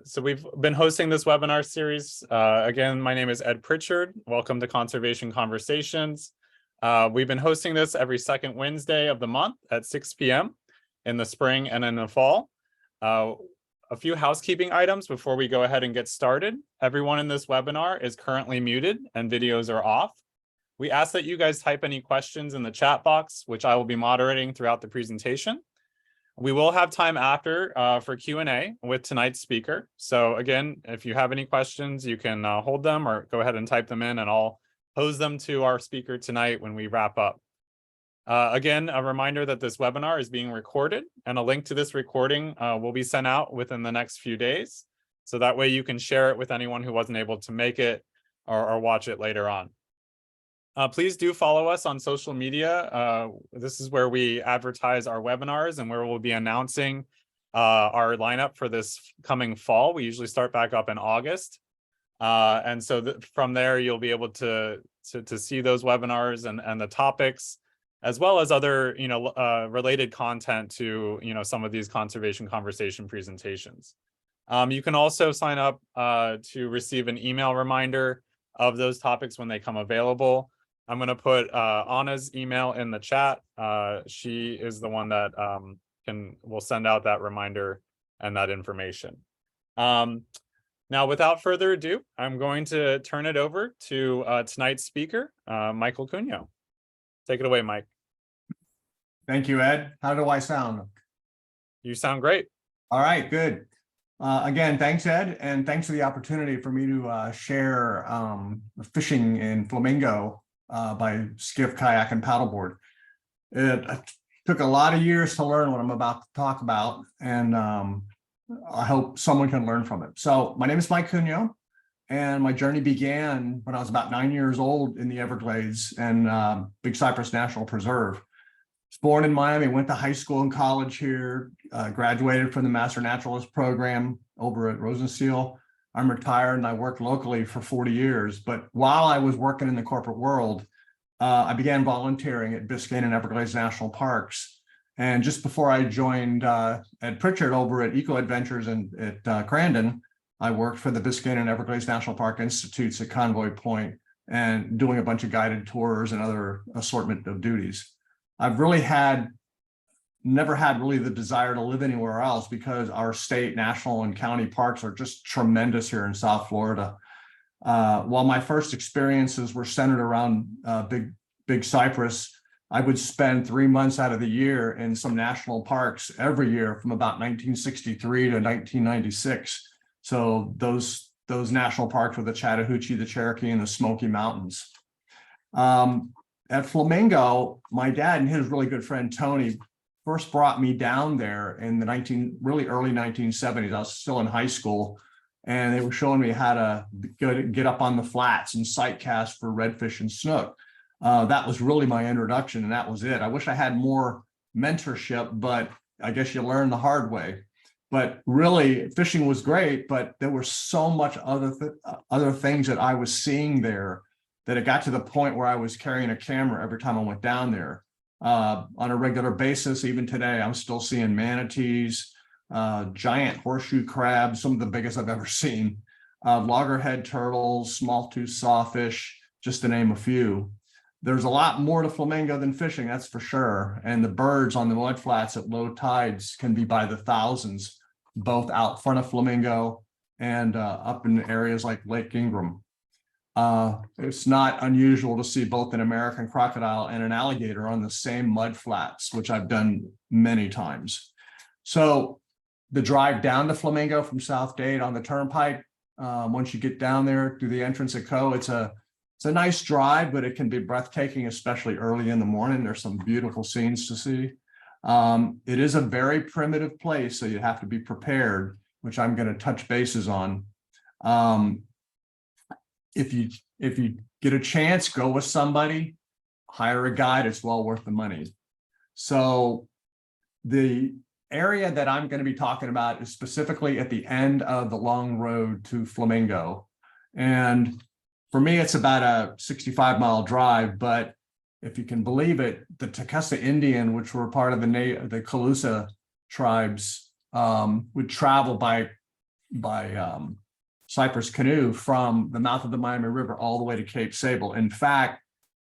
So we've been hosting this webinar series. Again, my name is Ed Pritchard. Welcome to Conservation Conversations. We've been hosting this every second Wednesday of the month at 6 p.m. in the spring and in the fall. A few housekeeping items before we go ahead and get started. Everyone in this webinar is currently muted and videos are off. We ask that you guys type any questions in the chat box, which I will be moderating throughout the presentation. We will have time after for Q&A with tonight's speaker. So again, if you have any questions, you can hold them or go ahead and type them in and I'll pose them to our speaker tonight when we wrap up. Again, a reminder that this webinar is being recorded and a link to this recording will be sent out within the next few days. So that way you can share it with anyone who wasn't able to make it or watch it later on. Please do follow us on social media. This is where we advertise our webinars and where we'll be announcing our lineup for this coming fall. We usually start back up in August. And so from there, you'll be able to see those webinars and the topics, as well as other related content to some of these conservation conversation presentations. You can also sign up to receive an email reminder of those topics when they come available. I'm going to put Anna's email in the chat. She is the one that will send out that reminder and that information. Now, without further ado, I'm going to turn it over to tonight's speaker, Michael Cugno. Take it away, Mike. Thank you, Ed. How do I sound? You sound great. All right, good. Again, thanks, Ed, and thanks for the opportunity for me to share fishing in Flamingo by Skiff, Kayak, and Paddleboard. It took a lot of years to learn what I'm about to talk about, and I hope someone can learn from it. So my name is Mike Cugno, and my journey began when I was about 9 years old in the Everglades and Big Cypress National Preserve. I was born in Miami, went to high school and college here, graduated from the Master Naturalist program over at Rosenstiel. I'm retired and I worked locally for 40 years. But while I was working in the corporate world, I began volunteering at Biscayne and Everglades National Parks. And just before I joined Ed Pritchard over at EcoAdventures at Crandon, I worked for the Biscayne and Everglades National Park Institutes at Convoy Point and doing a bunch of guided tours and other assortment of duties. I've never had really the desire to live anywhere else because our state, national, and county parks are just tremendous here in South Florida. While my first experiences were centered around Big Cypress, I would spend 3 months out of the year in some national parks every year from about 1963 to 1996. So those national parks were the Chattahoochee, the Cherokee, and the Smoky Mountains. At Flamingo, my dad and his really good friend Tony first brought me down there in the really early 1970s. I was still in high school, and they were showing me how to get up on the flats and sight cast for redfish and snook. That was really my introduction, and that was it. I wish I had more mentorship, but I guess you learn the hard way. But really, fishing was great, but there were so much other things that I was seeing there that it got to the point where I was carrying a camera every time I went down there. On a regular basis, even today, I'm still seeing manatees, giant horseshoe crabs, some of the biggest I've ever seen, loggerhead turtles, small-tooth sawfish, just to name a few. There's a lot more to Flamingo than fishing, that's for sure. And the birds on the mudflats at low tides can be by the thousands, both out front of Flamingo and up in areas like Lake Ingram. It's not unusual to see both an American crocodile and an alligator on the same mud flats, which I've done many times. So the drive down to Flamingo from South Dade on the turnpike, once you get down there through the entrance at Co, it's a nice drive, but it can be breathtaking, especially early in the morning. There's some beautiful scenes to see. It is a very primitive place, so you have to be prepared, which I'm going to touch bases on. If you get a chance, go with somebody, hire a guide, it's well worth the money. So the area that I'm going to be talking about is specifically at the end of the long road to Flamingo. And for me, it's about a 65-mile drive, but if you can believe it, the Takesa Indian, which were part of the Calusa tribes, would travel by Cypress Canoe from the mouth of the Miami River all the way to Cape Sable. In fact,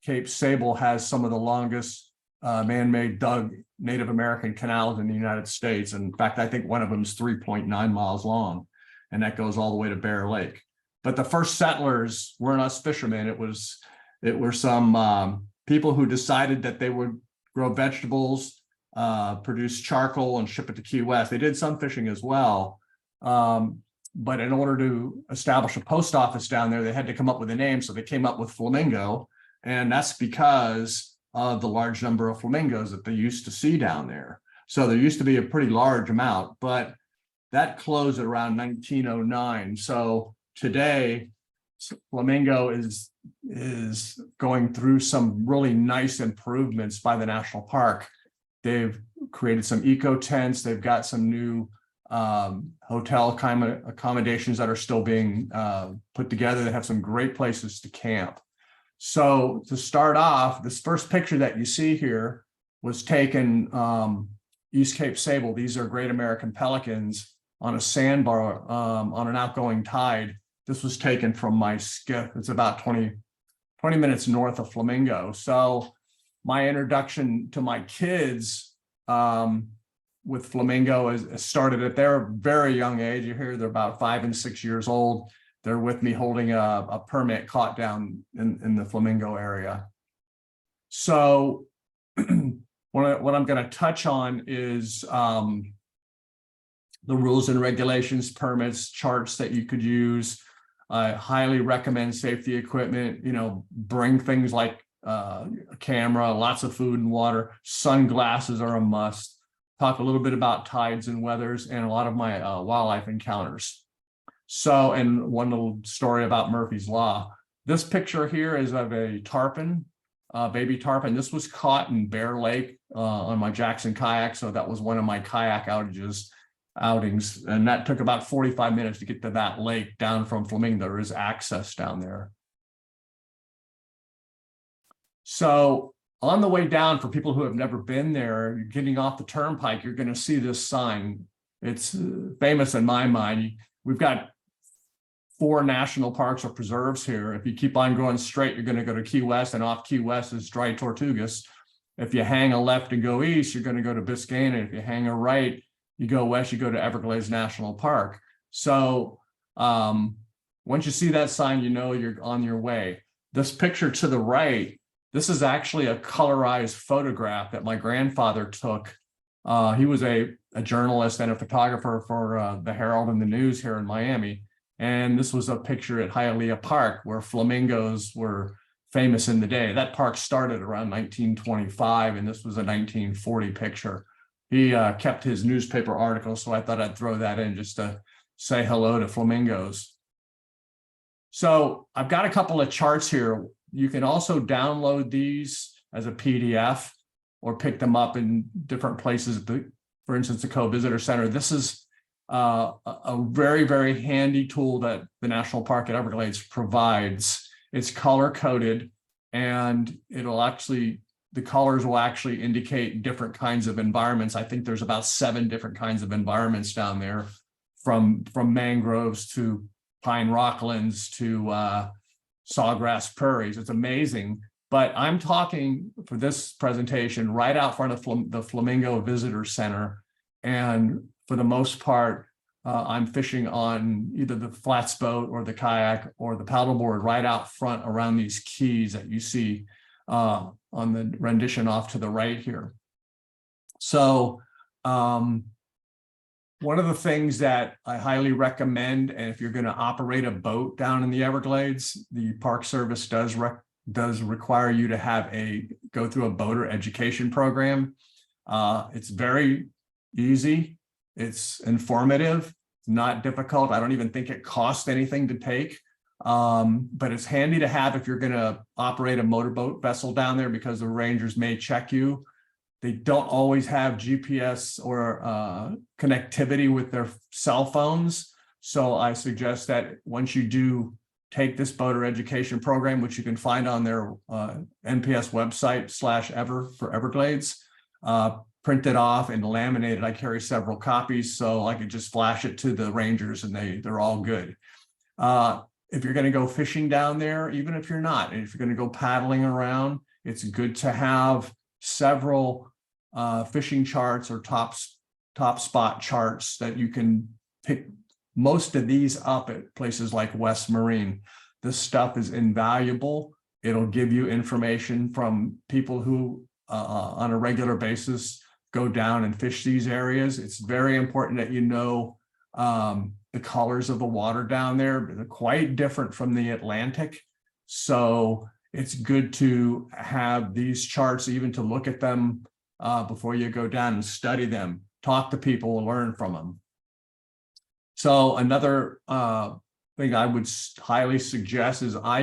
Cape Sable has some of the longest man-made dug Native American canals in the United States. In fact, I think one of them is 3.9 miles long, and that goes all the way to Bear Lake. But the first settlers weren't us fishermen. It were some people who decided that they would grow vegetables, produce charcoal, and ship it to Key West. They did some fishing as well. But in order to establish a post office down there, they had to come up with a name. So they came up with Flamingo. And that's because of the large number of flamingos that they used to see down there. So there used to be a pretty large amount, but that closed at around 1909. So today, Flamingo is going through some really nice improvements by the national park. They've created some eco tents. They've got some new hotel kind of accommodations that are still being put together. They have some great places to camp. So to start off, this first picture that you see here was taken East Cape Sable. These are great American pelicans on a sandbar on an outgoing tide. This was taken from my skiff. It's about 20 minutes north of Flamingo. So my introduction to my kids with Flamingo is started at their very young age. You hear they're about 5 and 6 years old. They're with me holding a permit caught down in the Flamingo area. So what I'm going to touch on is the rules and regulations, permits, charts that you could use. I highly recommend safety equipment. Bring things like a camera, lots of food and water. Sunglasses are a must. Talk a little bit about tides and weathers and a lot of my wildlife encounters. So, and one little story about Murphy's Law. This picture here is of a tarpon, baby tarpon. This was caught in Bear Lake on my Jackson kayak. So that was one of my kayak outings. And that took about 45 minutes to get to that lake down from Flamingo. There is access down there. So on the way down, for people who have never been there, you're getting off the turnpike, you're going to see this sign. It's famous in my mind. We've got 4 national parks or preserves here. If you keep on going straight, you're going to go to Key West, and off Key West is Dry Tortugas. If you hang a left and go east, you're going to go to Biscayne. If you hang a right, you go west, you go to Everglades National Park. So once you see that sign, you know you're on your way. This picture to the right, this is actually a colorized photograph that my grandfather took. He was a journalist and a photographer for the Herald and the News here in Miami. And this was a picture at Hialeah Park where flamingos were famous in the day. That park started around 1925, and this was a 1940 picture. He kept his newspaper article, so I thought I'd throw that in just to say hello to flamingos. So I've got a couple of charts here. You can also download these as a PDF or pick them up in different places, for instance, the Co-Visitor Center. This is a very, very handy tool that the National Park at Everglades provides. It's color-coded, and the colors will actually indicate different kinds of environments. I think there's about 7 different kinds of environments down there, from mangroves to pine rocklands to sawgrass prairies. It's amazing. But I'm talking for this presentation right out front of the Flamingo Visitor Center. And for the most part, I'm fishing on either the flats boat or the kayak or the paddleboard right out front around these keys that you see on the rendition off to the right here. So one of the things that I highly recommend, and if you're going to operate a boat down in the Everglades, the Park Service does require you to go through a boater education program. It's very easy. It's informative, not difficult. I don't even think it costs anything to take, but it's handy to have if you're going to operate a motorboat vessel down there, because the rangers may check you. They don't always have GPS or connectivity with their cell phones. So I suggest that once you do take this boater education program, which you can find on their NPS website /Ever for Everglades, printed off and laminated. I carry several copies, so I could just flash it to the rangers and they're all good. If you're going to go fishing down there, even if you're not, and if you're going to go paddling around, it's good to have several fishing charts or top spot charts that you can pick most of these up at places like West Marine. This stuff is invaluable. It'll give you information from people who on a regular basis go down and fish these areas. It's very important that you know the colors of the water down there. They're quite different from the Atlantic. So it's good to have these charts, even to look at them before you go down and study them, talk to people, learn from them. So another thing I would highly suggest is I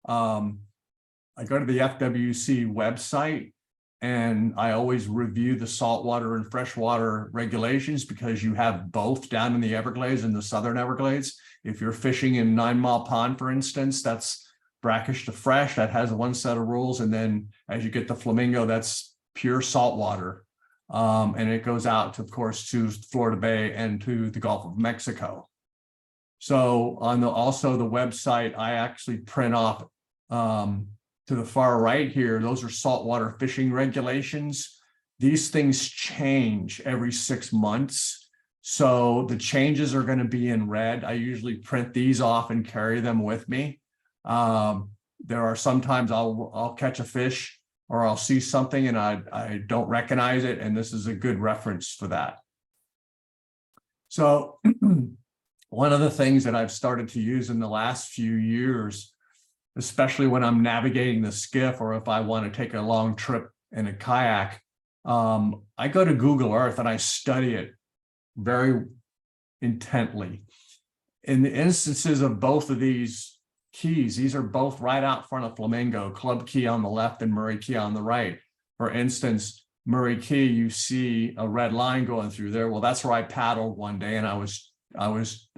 go to the FWC website and I always review the saltwater and freshwater regulations, because you have both down in the Everglades and the Southern Everglades. If you're fishing in 9 Mile Pond, for instance, that's brackish to fresh, that has one set of rules. And then as you get to Flamingo, that's pure saltwater. And it goes out, to, of course, to Florida Bay and to the Gulf of Mexico. So on also the website, I actually print off to the far right here, those are saltwater fishing regulations. These things change every 6 months. So the changes are going to be in red. I usually print these off and carry them with me. There are sometimes I'll catch a fish or I'll see something and I don't recognize it, and this is a good reference for that. So one of the things that I've started to use in the last few years, especially when I'm navigating the skiff or if I want to take a long trip in a kayak, I go to Google Earth and I study it very intently. In the instances of both of these keys, these are both right out front of Flamingo, Club Key on the left and Murray Key on the right. For instance, Murray Key, you see a red line going through there. Well, that's where I paddled one day, and I was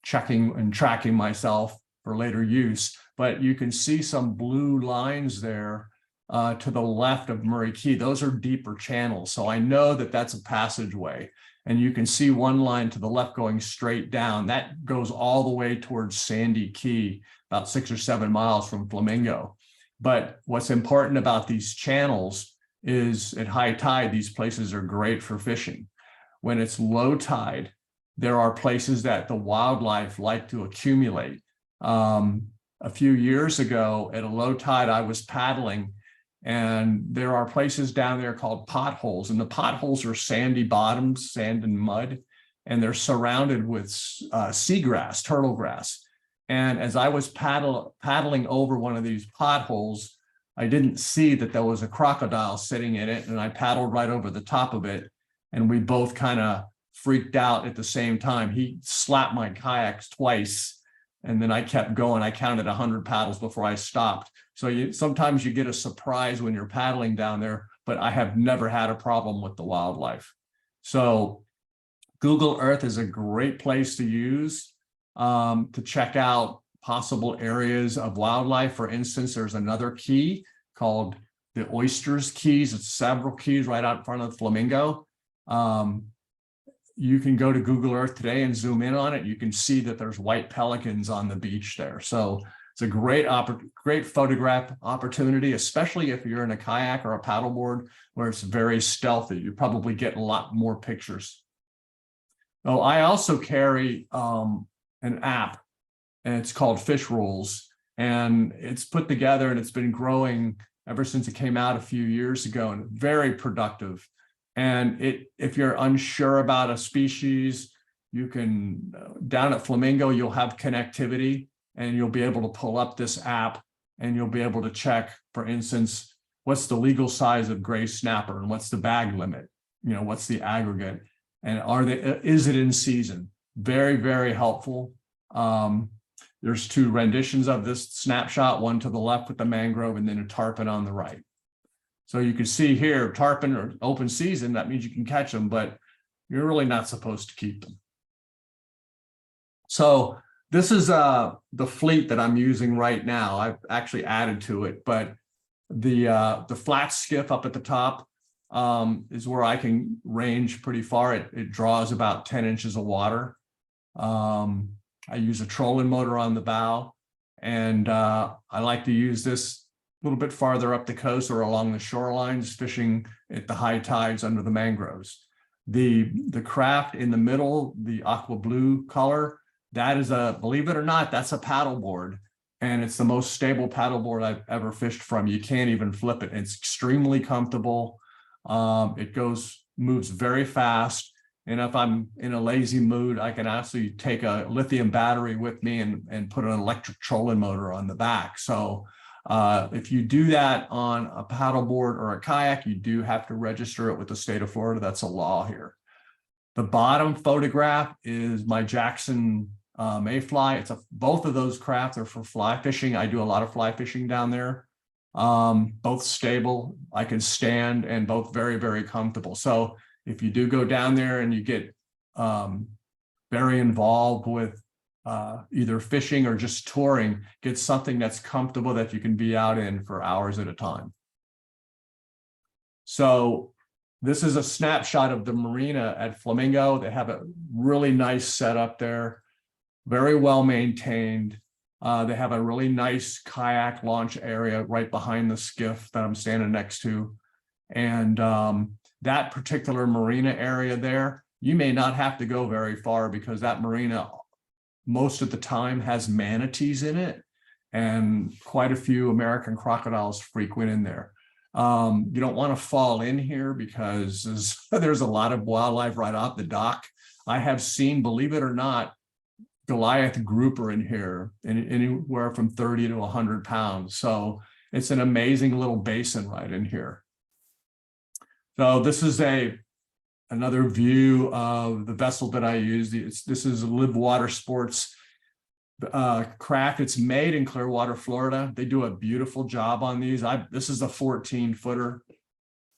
checking and tracking myself for later use. But you can see some blue lines there to the left of Murray Key. Those are deeper channels. So I know that that's a passageway. And you can see one line to the left going straight down. That goes all the way towards Sandy Key, about 6 or 7 miles from Flamingo. But what's important about these channels is at high tide, these places are great for fishing. When it's low tide, there are places that the wildlife like to accumulate. A few years ago at a low tide, I was paddling, and there are places down there called potholes, and the potholes are sandy bottoms, sand and mud, and they're surrounded with seagrass, turtle grass. And as I was paddling over one of these potholes, I didn't see that there was a crocodile sitting in it, and I paddled right over the top of it, and we both kind of freaked out at the same time. He slapped my kayaks twice, and then I kept going. I counted 100 paddles before I stopped. So sometimes you get a surprise when you're paddling down there, but I have never had a problem with the wildlife. So Google Earth is a great place to use to check out possible areas of wildlife. For instance, there's another key called the Oysters Keys. It's several keys right out in front of Flamingo. You can go to Google Earth today and zoom in on it. You can see that there's white pelicans on the beach there. So it's a great photograph opportunity, especially if you're in a kayak or a paddleboard where it's very stealthy. You probably get a lot more pictures. Oh, I also carry an app, and it's called Fish Rules, and it's put together and it's been growing ever since it came out a few years ago, and very productive. And if you're unsure about a species, you can, down at Flamingo, you'll have connectivity and you'll be able to pull up this app and you'll be able to check, for instance, what's the legal size of gray snapper and what's the bag limit? You know, what's the aggregate? And is it in season? Very, very helpful. There's 2 renditions of this snapshot, one to the left with the mangrove and then a tarpon on the right. So you can see here, tarpon or open season, that means you can catch them, but you're really not supposed to keep them. So this is the fleet that I'm using right now. I've actually added to it, but the flat skiff up at the top, is where I can range pretty far. It draws about 10 inches of water. I use a trolling motor on the bow, and I like to use this a little bit farther up the coast or along the shorelines, fishing at the high tides under the mangroves. The craft in the middle, the aqua blue color, that is believe it or not, that's a paddleboard. And it's the most stable paddleboard I've ever fished from. You can't even flip it. It's extremely comfortable. It moves very fast. And if I'm in a lazy mood, I can actually take a lithium battery with me and put an electric trolling motor on the back. So if you do that on a paddleboard or a kayak, you do have to register it with the state of Florida. That's a law here. The bottom photograph is my Jackson Mayfly. Both of those crafts are for fly fishing. I do a lot of fly fishing down there. Both stable, I can stand, and both very, very comfortable. So if you do go down there and you get very involved with either fishing or just touring, get something that's comfortable that you can be out in for hours at a time. So this is a snapshot of the marina at Flamingo. They have a really nice setup there, very well maintained. They have a really nice kayak launch area right behind the skiff that I'm standing next to. And that particular marina area there, you may not have to go very far, because that marina most of the time has manatees in it, and quite a few American crocodiles frequent in there. You don't want to fall in here because there's a lot of wildlife right off the dock. I have seen, believe it or not, Goliath grouper in here, anywhere from 30 to 100 pounds. So it's an amazing little basin right in here. So this is another view of the vessel that I use. This is a Live Water Sports craft. It's made in Clearwater, Florida. They do a beautiful job on these. This is a 14-footer.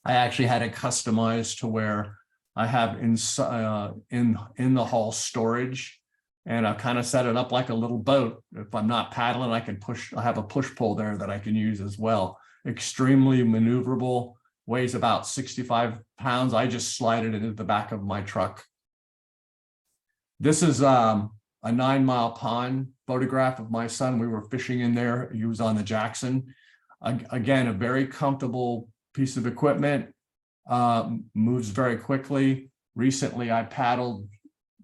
I actually had it customized to where I have in the hull storage, and I've kind of set it up like a little boat. If I'm not paddling, I have a push pole there that I can use as well. Extremely maneuverable. Weighs about 65 pounds. I just slide it into the back of my truck. This is a 9 Mile Pond photograph of my son. We were fishing in there. He was on the Jackson. Again, a very comfortable piece of equipment. Moves very quickly. Recently, I paddled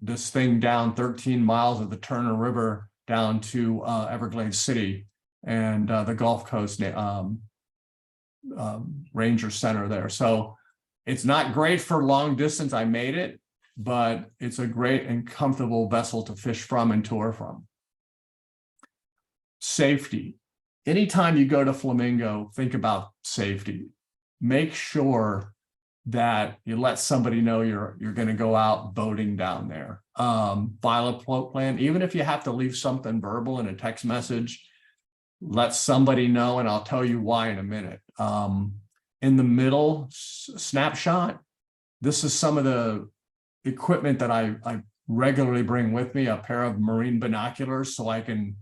this thing down 13 miles of the Turner River down to Everglades City and the Gulf Coast Ranger Center there. So it's not great for long distance. I made it, but it's a great and comfortable vessel to fish from and tour from. Safety. Anytime you go to Flamingo, think about safety. Make sure that you let somebody know you're going to go out boating down there. File a float plan. Even if you have to leave something verbal in a text message, let somebody know, and I'll tell you why in a minute. In the middle snapshot, this is some of the equipment that I regularly bring with me, a pair of marine binoculars so I can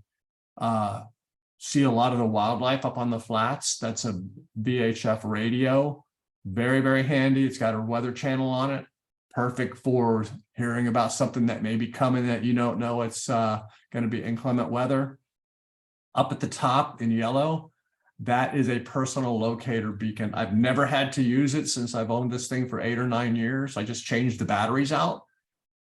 see a lot of the wildlife up on the flats. That's a VHF radio. Very, very handy. It's got a weather channel on it. Perfect for hearing about something that may be coming that you don't know it's going to be inclement weather. Up at the top in yellow, that is a personal locator beacon. I've never had to use it since I've owned this thing for 8 or 9 years. I just changed the batteries out,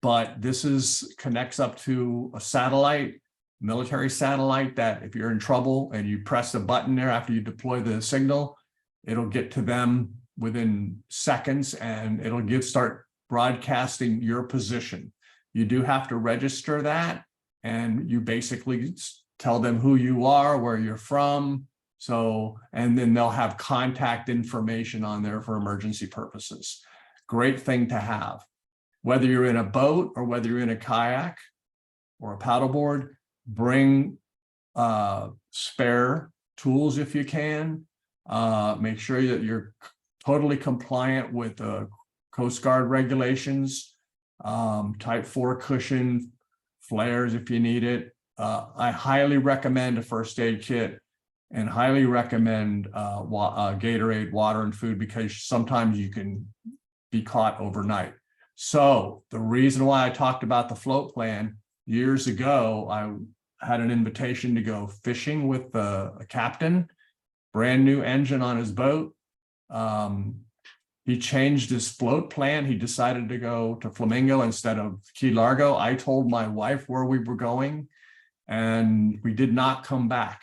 but this connects up to a satellite, military satellite, that if you're in trouble and you press a button there after you deploy the signal, it'll get to them within seconds, and it'll start broadcasting your position. You do have to register that, and you basically tell them who you are, where you're from. So, and then they'll have contact information on there for emergency purposes. Great thing to have. Whether you're in a boat or whether you're in a kayak or a paddleboard, bring spare tools if you can. Make sure that you're totally compliant with the Coast Guard regulations, type 4 cushion, flares if you need it. I highly recommend a first aid kit. and highly recommend Gatorade, water, and food, because sometimes you can be caught overnight. So the reason why I talked about the float plan years ago, I had an invitation to go fishing with a captain, brand new engine on his boat. He changed his float plan. He decided to go to Flamingo instead of Key Largo. I told my wife where we were going, and we did not come back.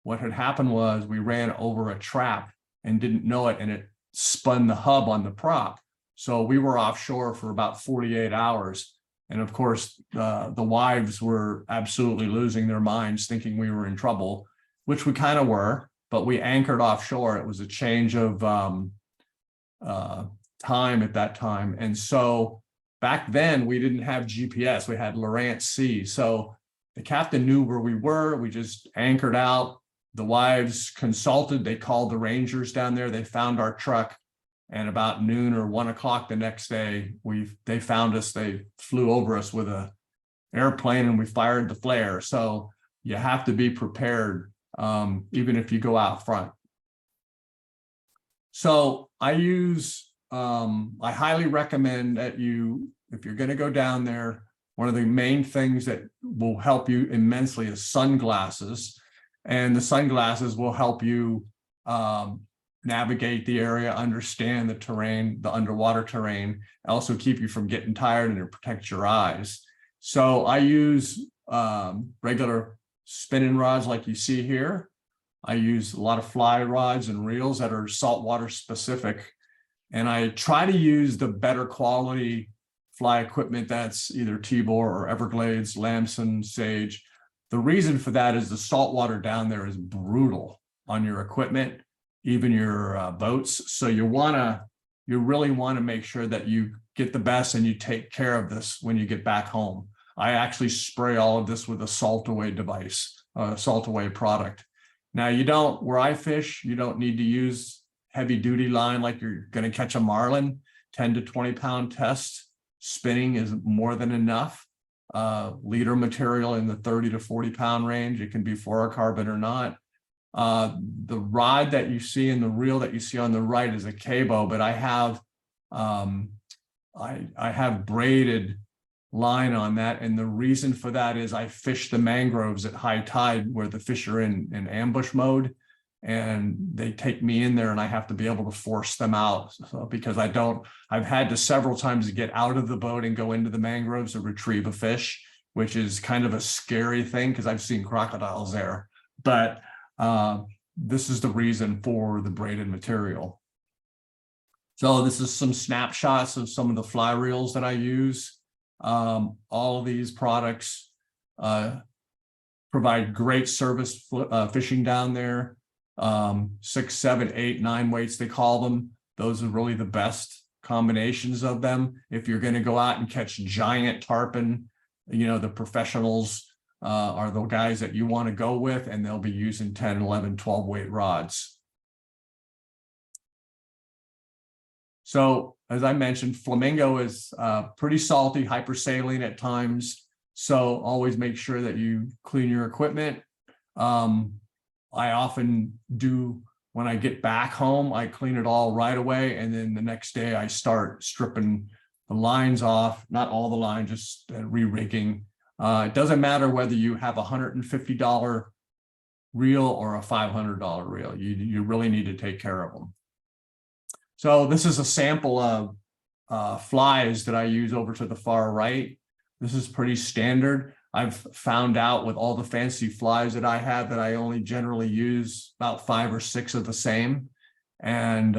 What had happened was we ran over a trap and didn't know it, and it spun the hub on the prop. So we were offshore for about 48 hours. And of course, the wives were absolutely losing their minds, thinking we were in trouble, which we kind of were, but we anchored offshore. It was a change of time at that time. And so back then we didn't have GPS, we had Lowrance C. So the captain knew where we were. We just anchored out. The wives consulted, they called the Rangers down there, they found our truck, and about noon or 1 o'clock the next day, they found us. They flew over us with a airplane, and we fired the flare. So you have to be prepared, even if you go out front. So I highly recommend that if you're going to go down there, one of the main things that will help you immensely is sunglasses. And the sunglasses will help you navigate the area, understand the terrain, the underwater terrain, also keep you from getting tired, and it protects your eyes. So I use regular spinning rods like you see here. I use a lot of fly rods and reels that are saltwater specific. And I try to use the better quality fly equipment that's either T-Bore or Everglades, Lamson, Sage. The reason for that is the saltwater down there is brutal on your equipment, even your boats. So you really want to make sure that you get the best and you take care of this when you get back home. I actually spray all of this with a salt away device, salt away product. Now where I fish, you don't need to use heavy duty line like you're going to catch a marlin. 10 to 20 pound test spinning is more than enough. Leader material in the 30 to 40 pound range. It can be fluorocarbon or not. The rod that you see and the reel that you see on the right is a cabo, but I have braided line on that. And the reason for that is I fish the mangroves at high tide where the fish are in ambush mode, and they take me in there and I have to be able to force them out. So, because I've had to several times get out of the boat and go into the mangroves to retrieve a fish, which is kind of a scary thing because I've seen crocodiles there. But this is the reason for the braided material. So this is some snapshots of some of the fly reels that I use. All of these products provide great service fishing down there. 6, 7, 8, 9 weights, they call them. Those are really the best combinations of them. If you're going to go out and catch giant tarpon, the professionals are the guys that you want to go with, and they'll be using 10, 11, 12 weight rods. So as I mentioned, Flamingo is pretty salty, hypersaline at times. So always make sure that you clean your equipment. I often do, when I get back home, I clean it all right away. And then the next day I start stripping the lines off, not all the lines, just re-rigging. It doesn't matter whether you have a $150 reel or a $500 reel. You really need to take care of them. So this is a sample of flies that I use over to the far right. This is pretty standard. I've found out with all the fancy flies that I have that I only generally use about 5 or 6 of the same. And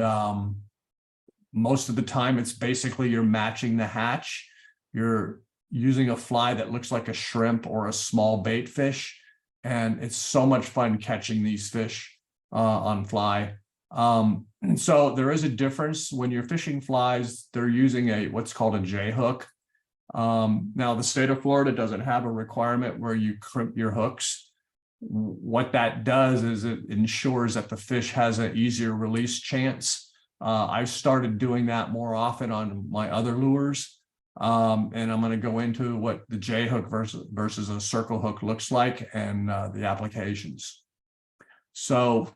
most of the time it's basically you're matching the hatch. You're using a fly that looks like a shrimp or a small bait fish. And it's so much fun catching these fish on fly. And so there is a difference when you're fishing flies. They're using what's called a J hook. Now the state of Florida doesn't have a requirement where you crimp your hooks. What that does is it ensures that the fish has an easier release chance. I've started doing that more often on my other lures. And I'm going to go into what the J hook versus a circle hook looks like and the applications. So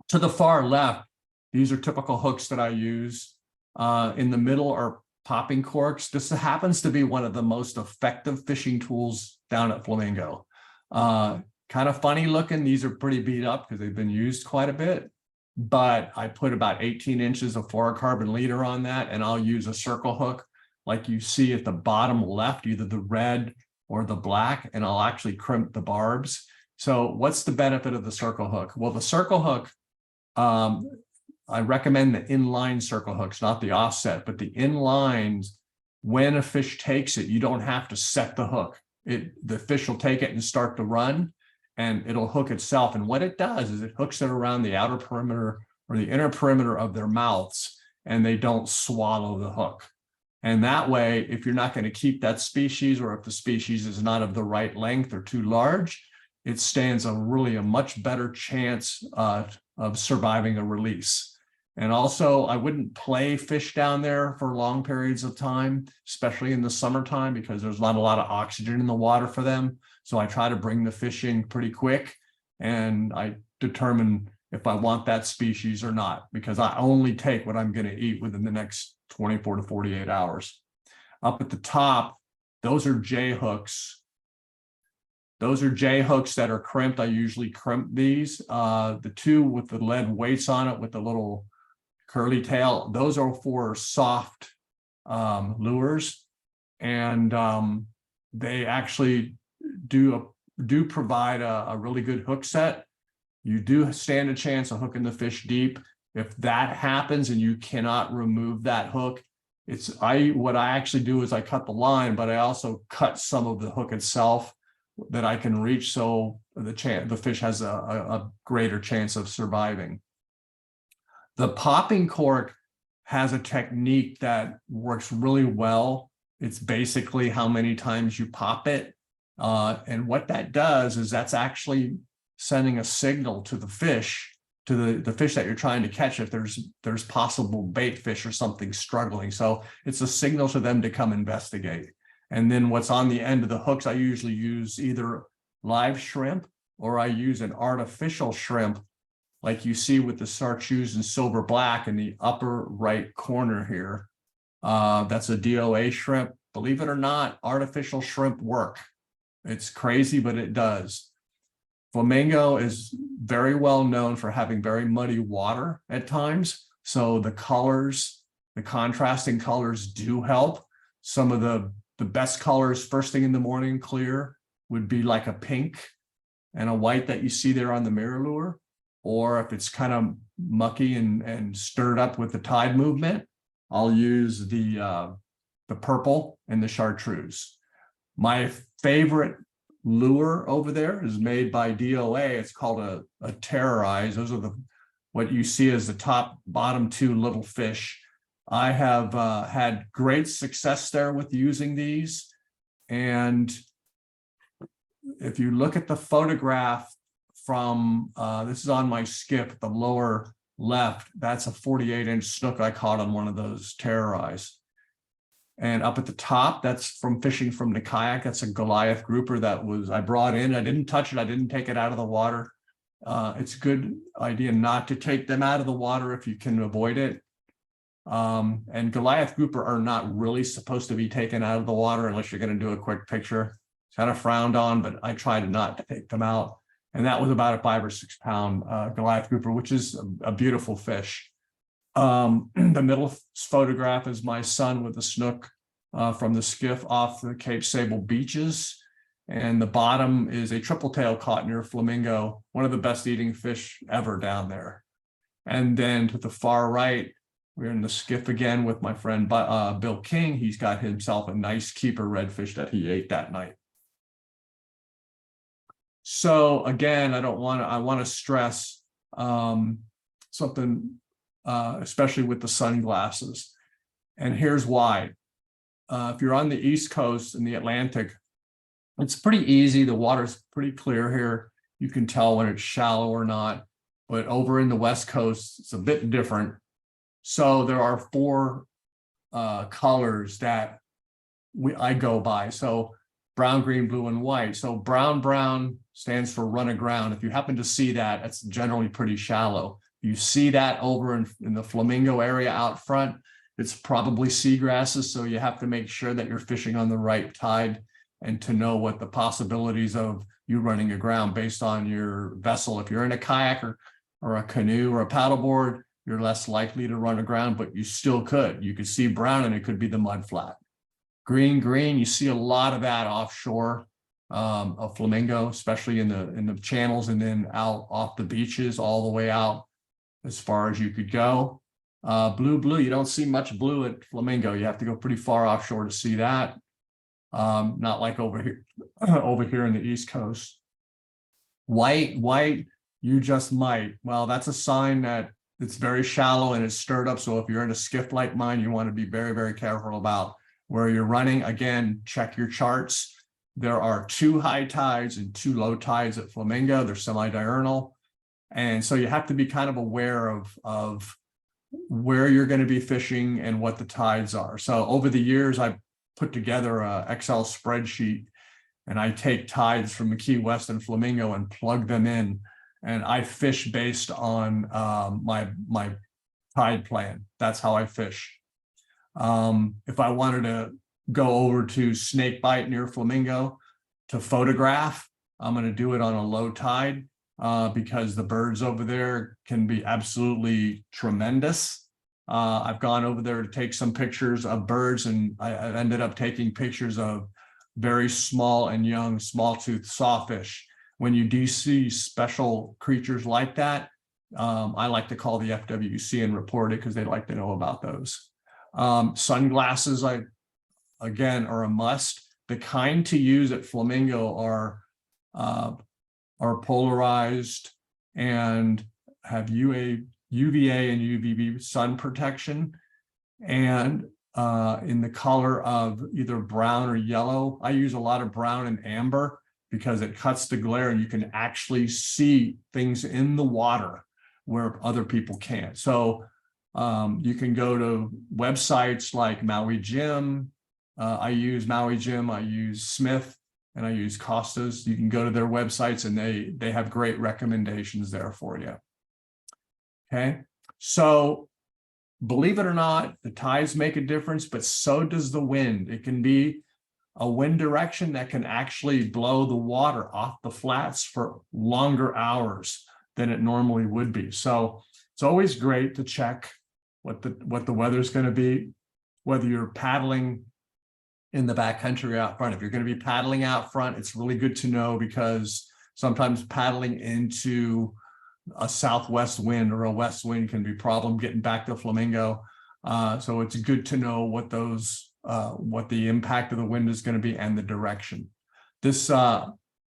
to the far left, these are typical hooks that I use. In the middle are popping corks. This happens to be one of the most effective fishing tools down at Flamingo. Kind of funny looking. These are pretty beat up because they've been used quite a bit. But I put about 18 inches of fluorocarbon leader on that, and I'll use a circle hook like you see at the bottom left, either the red or the black, and I'll actually crimp the barbs. So what's the benefit of the circle hook? Well, the circle hook, I recommend the inline circle hooks, not the offset, but the inlines, when a fish takes it, you don't have to set the hook. The fish will take it and start to run, and it'll hook itself. And what it does is it hooks it around the outer perimeter or the inner perimeter of their mouths, and they don't swallow the hook. And that way, if you're not going to keep that species, or if the species is not of the right length or too large, it stands a much better chance of surviving a release. And also, I wouldn't play fish down there for long periods of time, especially in the summertime, because there's not a lot of oxygen in the water for them. So I try to bring the fish in pretty quick, and I determine if I want that species or not, because I only take what I'm going to eat within the next 24 to 48 hours. Up at the top, those are J hooks. Those are J hooks that are crimped. I usually crimp these. The two with the lead weights on it with the little curly tail, those are for soft lures, and they actually do provide a really good hook set. You do stand a chance of hooking the fish deep. If that happens and you cannot remove that hook, what I actually do is I cut the line, but I also cut some of the hook itself that I can reach, so the fish has a greater chance of surviving. The popping cork has a technique that works really well. It's basically how many times you pop it. And what that does is that's actually sending a signal to the fish, to the fish that you're trying to catch, if there's possible bait fish or something struggling. So it's a signal to them to come investigate. And then what's on the end of the hooks, I usually use either live shrimp, or I use an artificial shrimp, like you see with the chartreuse and silver black in the upper right corner here. That's a DOA shrimp. Believe it or not, artificial shrimp work. It's crazy, but it does. Flamingo is very well known for having very muddy water at times. So the colors, the contrasting colors do help. Some of the best colors first thing in the morning, clear, would be like a pink and a white that you see there on the mirror lure. Or if it's kind of mucky and stirred up with the tide movement, I'll use the purple and the chartreuse. My favorite lure over there is made by DOA. It's called a terrorize. Those are what you see as the bottom two little fish. I have had great success there with using these. And if you look at the photograph from, this is on my Skiff, the lower left, that's a 48-inch snook I caught on one of those terrorize. And up at the top, that's from fishing from the Kayak. That's a Goliath grouper I brought in. I didn't touch it. I didn't take it out of the water. It's a good idea not to take them out of the water if you can avoid it. And Goliath grouper are not really supposed to be taken out of the water unless you're going to do a quick picture. It's kind of frowned on, but I try to not take them out. And that was about a 5 or 6 pound Goliath grouper, which is a beautiful fish. The middle photograph is my son with a snook from the Skiff off the Cape Sable beaches. And the bottom is a triple tail caught near Flamingo, one of the best eating fish ever down there. And then to the far right, we're in the Skiff again with my friend Bill King. He's got himself a nice keeper redfish that he ate that night. So again, I want to stress something, especially with the sunglasses. And here's why. If you're on the East Coast in the Atlantic, it's pretty easy. The water's pretty clear here. You can tell when it's shallow or not. But over in the West Coast, it's a bit different. So there are 4 colors that I go by. So brown, green, blue, and white. So brown stands for run aground. If you happen to see that, it's generally pretty shallow. You see that over in the Flamingo area out front, it's probably seagrasses. So you have to make sure that you're fishing on the right tide and to know what the possibilities of you running aground based on your vessel. If you're in a kayak or a canoe or a paddleboard, you're less likely to run aground, but you still could. You could see brown and it could be the mud flat. Green, you see a lot of that offshore of Flamingo, especially in the channels and then out off the beaches all the way out as far as you could go. Blue, you don't see much blue at Flamingo. You have to go pretty far offshore to see that. Not like over here in the East Coast. White, you just might. Well, that's a sign that it's very shallow and it's stirred up. So if you're in a skiff like mine, you want to be very, very careful about where you're running. Again, check your charts. There are 2 high tides and 2 low tides at Flamingo. They're semi-diurnal. And so you have to be kind of aware of where you're going to be fishing and what the tides are. So over the years, I've put together a Excel spreadsheet and I take tides from the Key West and Flamingo and plug them in. And I fish based on my tide plan. That's how I fish. If I wanted to go over to Snakebite near Flamingo to photograph, I'm going to do it on a low tide because the birds over there can be absolutely tremendous. I've gone over there to take some pictures of birds, and I ended up taking pictures of very small and young small-toothed sawfish. When you do see special creatures like that, I like to call the FWC and report it because they like to know about those. Sunglasses, again, are a must. The kind to use at Flamingo are polarized and have UVA and UVB sun protection, and in the color of either brown or yellow. I use a lot of brown and amber because it cuts the glare and you can actually see things in the water where other people can't. So you can go to websites like Maui Jim. I use Maui Jim, I use Smith, and I use Costa's. You can go to their websites and they have great recommendations there for you. Okay, so believe it or not, the tides make a difference, but so does the wind. It can be a wind direction that can actually blow the water off the flats for longer hours than it normally would be. So it's always great to check what the weather's going to be, whether you're paddling in the backcountry or out front. If you're going to be paddling out front, it's really good to know because sometimes paddling into a southwest wind or a west wind can be a problem getting back to Flamingo. So it's good to know what the impact of the wind is going to be and the direction. This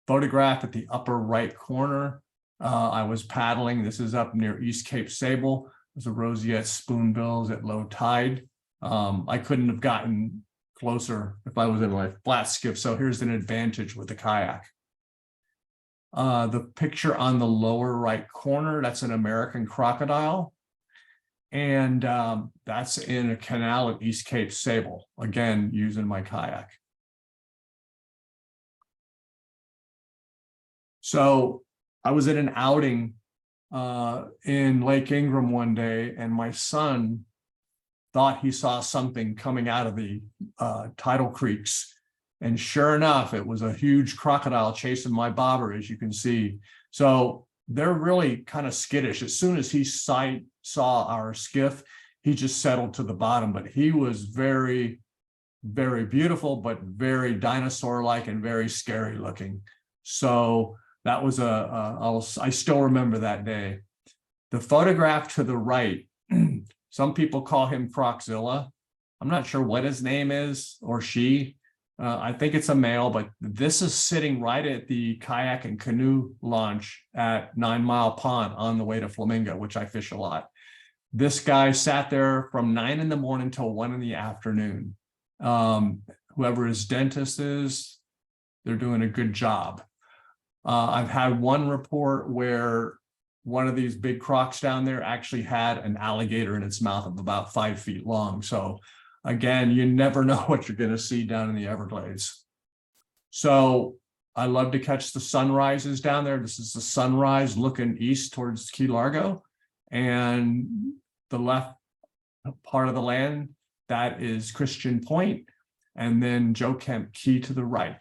photograph at the upper right corner, I was paddling. This is up near East Cape Sable. There's a roseate spoonbills at low tide. I couldn't have gotten closer if I was in my flat skiff. So here's an advantage with the kayak. The picture on the lower right corner, that's an American crocodile. And that's in a canal at East Cape Sable, again, using my kayak. So I was at an outing in Lake Ingram one day, and my son thought he saw something coming out of the tidal creeks. And sure enough, it was a huge crocodile chasing my bobber, as you can see. So they're really kind of skittish. As soon as he saw our skiff, he just settled to the bottom. But he was very, very beautiful, but very dinosaur-like and very scary looking. So that was I still remember that day. The photograph to the right, some people call him Croczilla. I'm not sure what his name is, or she. I think it's a male, but this is sitting right at the kayak and canoe launch at 9 Mile Pond on the way to Flamingo, which I fish a lot. This guy sat there from 9 in the morning till 1 in the afternoon. Whoever his dentist is, they're doing a good job. I've had one report where one of these big crocs down there actually had an alligator in its mouth of about 5 feet long. So again, you never know what you're going to see down in the Everglades. So I love to catch the sunrises down there. This is the sunrise looking east towards Key Largo, and the left part of the land, that is Christian Point, and then Joe Kemp Key to the right,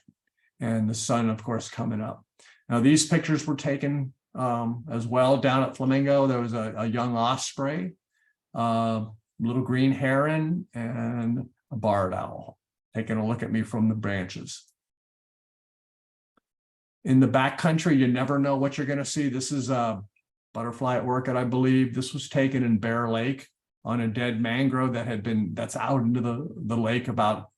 and the sun, of course, coming up. Now, these pictures were taken as well down at Flamingo. There was a young osprey, little green heron, and a barred owl taking a look at me from the branches. In the backcountry, you never know what you're going to see. This is a butterfly at orchid, I believe. This was taken in Bear Lake on a dead mangrove that's out into the lake about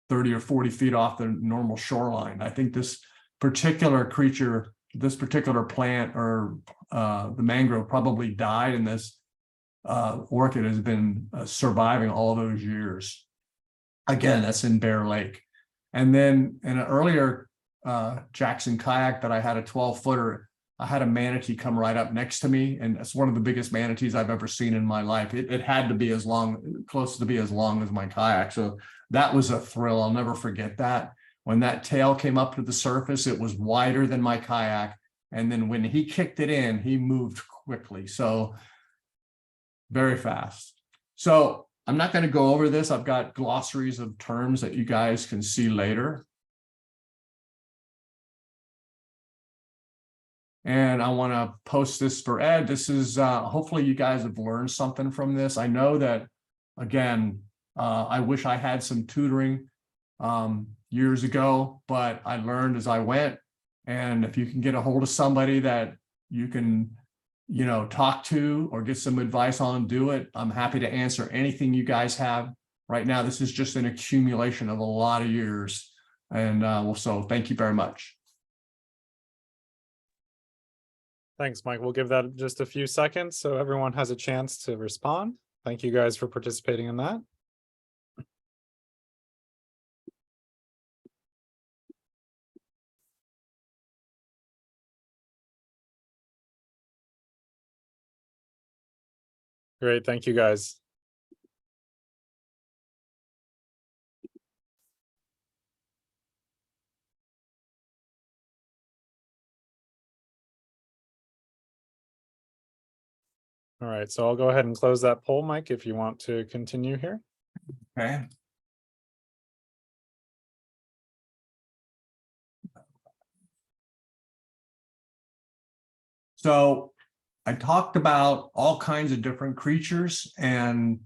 30 or 40 feet off the normal shoreline. I think this particular creature, this particular plant, or the mangrove, probably died, and this orchid has been surviving all those years. Again, that's in Bear Lake. And then in an earlier Jackson kayak that I had, a 12-footer, I had a manatee come right up next to me, and it's one of the biggest manatees I've ever seen in my life. It had to be close to be as long as my kayak. So that was a thrill. I'll never forget that. When that tail came up to the surface, it was wider than my kayak. And then when he kicked it in, he moved quickly. So very fast. So I'm not going to go over this. I've got glossaries of terms that you guys can see later. And I want to post this for Ed. This is, hopefully you guys have learned something from this. I know that, again, I wish I had some tutoring years ago, but I learned as I went. And if you can get a hold of somebody that you can, talk to or get some advice on, do it. I'm happy to answer anything you guys have. Right now, this is just an accumulation of a lot of years. And so thank you very much. Thanks, Mike. We'll give that just a few seconds so everyone has a chance to respond. Thank you guys for participating in that. Great, thank you guys. All right, so I'll go ahead and close that poll, Mike, if you want to continue here. Okay. So I talked about all kinds of different creatures, and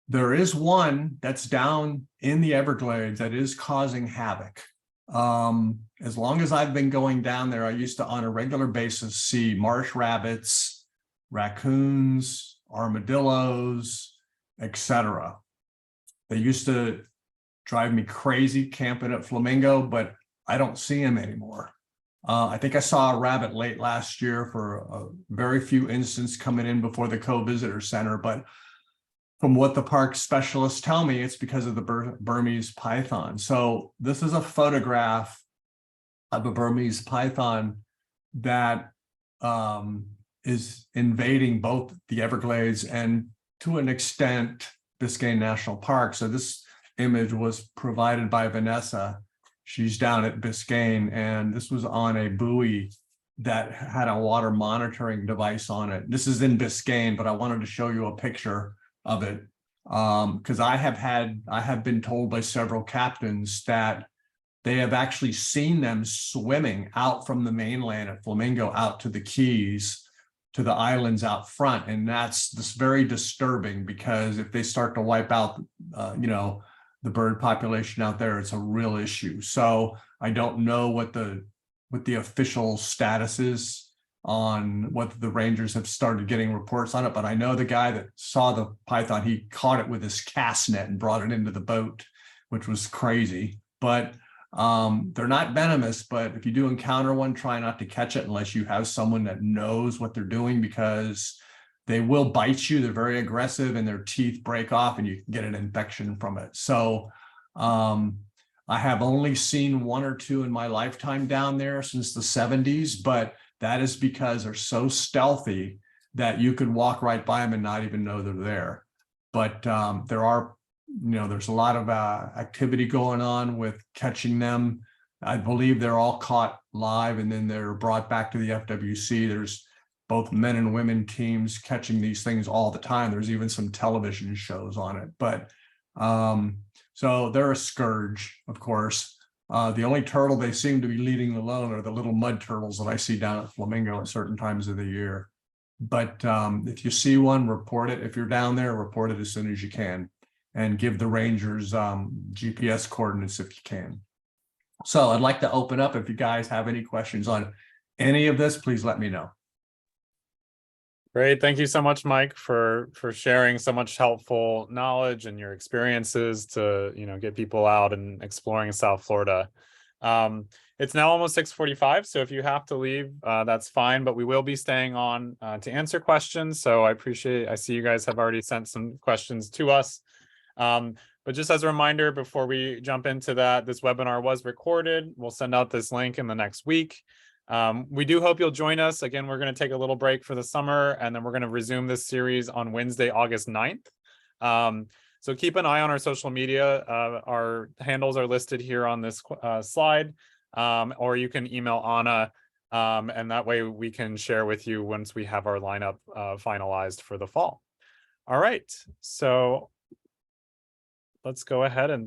there is one that's down in the Everglades that is causing havoc. As long as I've been going down there, I used to on a regular basis see marsh rabbits, raccoons, armadillos, etc. They used to drive me crazy camping at Flamingo, but I don't see them anymore. I think I saw a rabbit late last year for a very few instances coming in before the co-visitor center, but from what the park specialists tell me, it's because of the Burmese python. So this is a photograph of a Burmese python that is invading both the Everglades and, to an extent, Biscayne National Park. So this image was provided by Vanessa. She's down at Biscayne, and this was on a buoy that had a water monitoring device on it. This is in Biscayne, but I wanted to show you a picture of it because I have been told by several captains that they have actually seen them swimming out from the mainland at Flamingo out to the Keys, to the islands out front. And that's very disturbing, because if they start to wipe out, the bird population out there, it's a real issue. So I don't know what the official status is on whether the rangers have started getting reports on it, but I know the guy that saw the python, he caught it with his cast net and brought it into the boat, which was crazy. But they're not venomous, but if you do encounter one, try not to catch it unless you have someone that knows what they're doing, because they will bite you. They're very aggressive and their teeth break off and you can get an infection from it. So I have only seen one or two in my lifetime down there since the 70s, but that is because they're so stealthy that you could walk right by them and not even know they're there. But there are there's a lot of activity going on with catching them. I believe they're all caught live and then they're brought back to the FWC. There's both men and women teams catching these things all the time. There's even some television shows on it, but so they're a scourge, of course. The only turtle they seem to be leaving alone are the little mud turtles that I see down at Flamingo at certain times of the year. But if you see one, report it. If you're down there, report it as soon as you can, and give the rangers GPS coordinates if you can. So I'd like to open up. If you guys have any questions on any of this, please let me know. Great. Thank you so much, Mike, for sharing so much helpful knowledge and your experiences to, get people out and exploring South Florida. It's now almost 6:45, so if you have to leave, that's fine, but we will be staying on to answer questions. So I see you guys have already sent some questions to us. But just as a reminder, before we jump into that, this webinar was recorded. We'll send out this link in the next week. We do hope you'll join us. Again, we're going to take a little break for the summer, and then we're going to resume this series on Wednesday, August 9th. So keep an eye on our social media. Our handles are listed here on this slide, or you can email Anna, and that way we can share with you once we have our lineup finalized for the fall. All right, so let's go ahead and